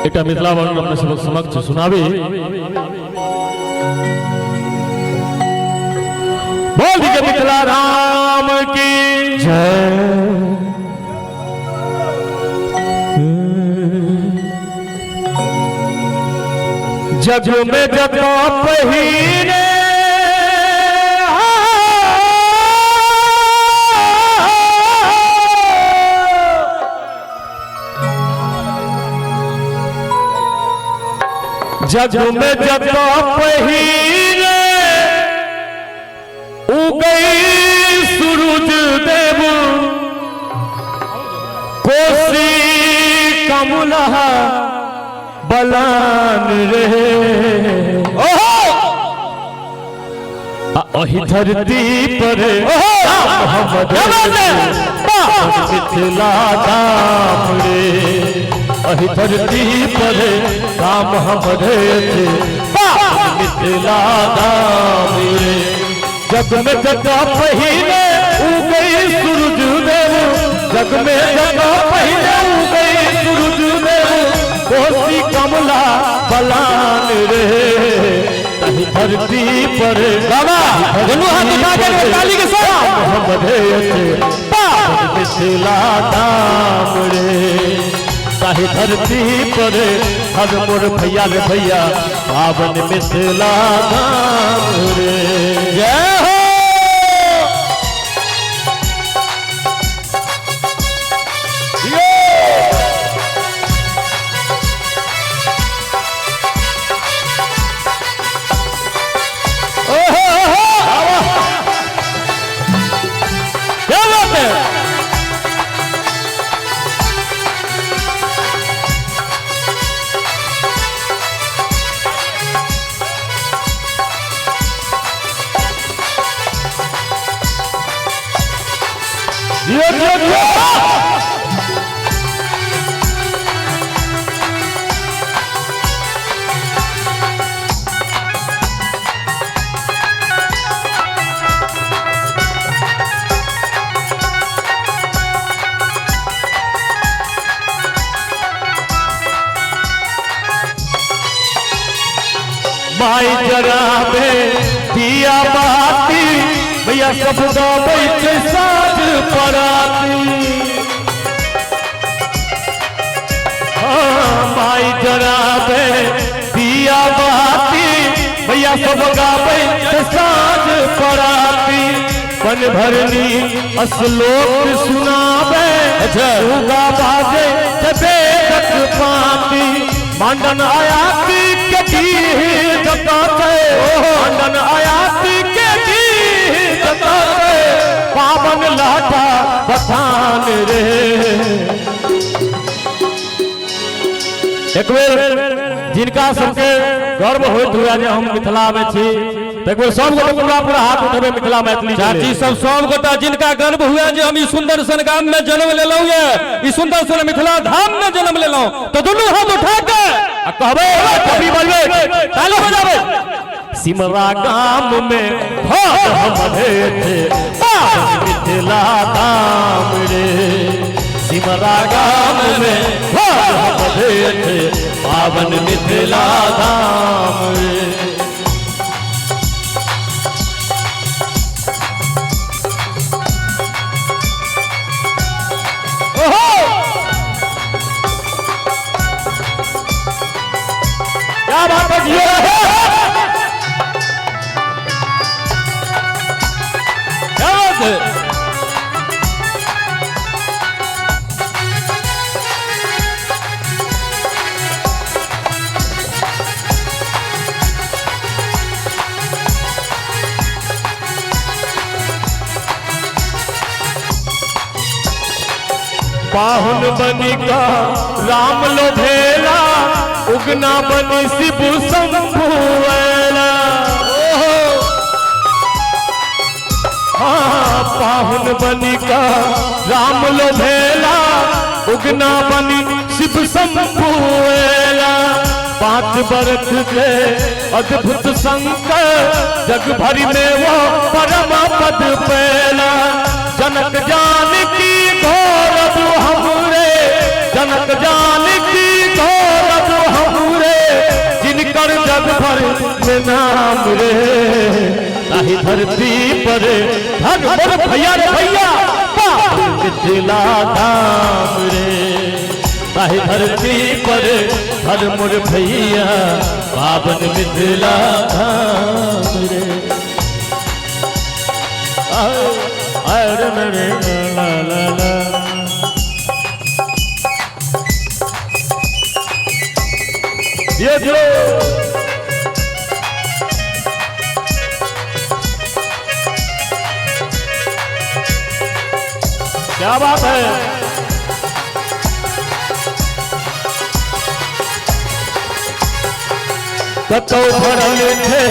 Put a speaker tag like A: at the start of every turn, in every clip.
A: एक मिथिला वर्णन अपने सब समक्ष सुनावे। बोल के मिथिला राम की जय। जग में जब पहिने जग में जब पहिने उगई सूरज देव कोसी कमला बलान रहे अहि धरती पर मिथिला धाम रे अहि धरती पर राम हमरे मिथिला धाम रे। जग में जगह पहिने उगई सूरज देव जग में जगह पहिने उगई सूरज देव कोसी कमला बलान रे अहि धरती पर मिथिला धाम रे ताहि धरती पर हर मोर भैया रे भैया पावन मिथिला धाम रे। जय हो माई जरा में दिया बाती भैया सब बैठे साज पराती। माई जरा में दिया बाती भैया सब बैठे साज पराती। बन भरनी असलोक सुनावे सुगा बाजे बेदक पाती। मांडन आयाती के गीत गाते मांडन आयाती के गीत गाते पावन लाटा बथान रे। एक बेर जिनका सबके गर्व होइत हुआ जे हम मिथिला में छी एक बेर सब गोटा पूरा हाथ उठेबे मिथिला मैथिली चाची सब गोटा जिनका गर्व हुआ जे हम ई सुंदर सन गाम में जन्म लेलौ ये ई सुंदर सन मिथिला धाम में जन्म लेलौ तो दुनू हाथ उठा के आ कहबे कभी बोलबे ताली बजाबे। सिमरा गाम में घर हमरे थे मिथिला धाम रे सिमरा गाम में घर हमरे थे पावन मिथिला धाम रे। क्या बात है जी क्या बात है। पाहुन बनिका राम लोभेला उगना बनी शिव शंभुएला। हाँ पाहुन बनिका राम लोभेला उगना बनी शिव शंभुएला। 5 बरस के अद्भुत शंकर जग भरी में वो परम पद पेला। जनक जानकी घोर हमरे जनक जानकी घोर नाम रे ताही धरती पर धर मोर भैया रे भैया पावन मिथिला धाम रे ताही धरती पर धर मोर भैया पावन मिथिला धाम रे अरे मेरे ला ला ला ये जो क्या बात है कतो भरल थे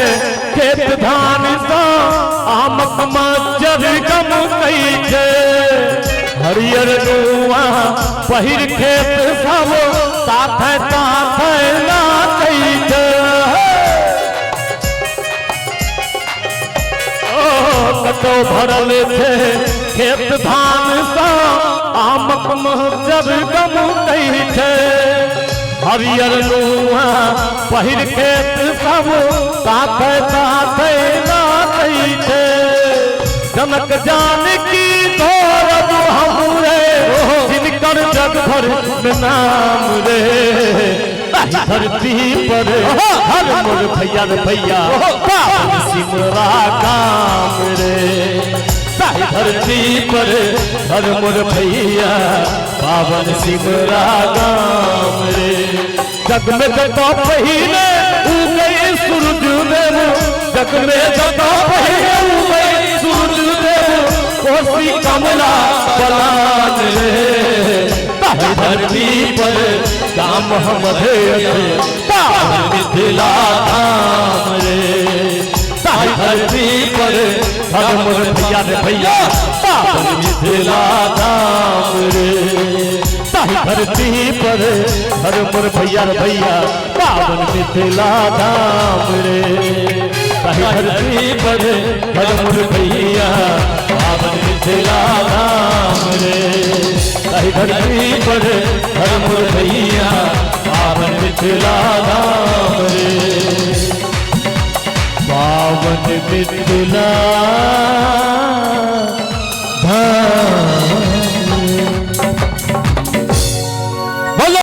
A: खेत धान सा आमक मजर गम कई छे हरियर दुआ पहिर खेत सब साथ साथ ना कई छे कतो भरल थे खेत धान सा आमक मजर गम कई छे हरियर दुआ पहिर खेत सब साथ साथ ना कई छे जनक जानकी गौरव हमरे जिनकर जग भर में नाम रे धरती पर हर मोर भैया रे भैया पावन सिमरा काम रे धरती पर हर मोर भैया पावन सिमरा काम रे जग में जगह पहले उगे सूरज देव जग में जगह पहले उगे सूरज देव कोसी कमला बलान रे धरती पर काम हम पावन मिथिला धाम रे धरती पर हर मोर भैया रे भैया पावन मिथिला धाम रे धरती पर हर मोर भैया रे भैया पावन मिथिला धाम रे धरती पर हर मोर भैया पावन मिथिला धाम रे धरती पर हर मोर भैया पावन मिथिला धाम रे पावन मिथिला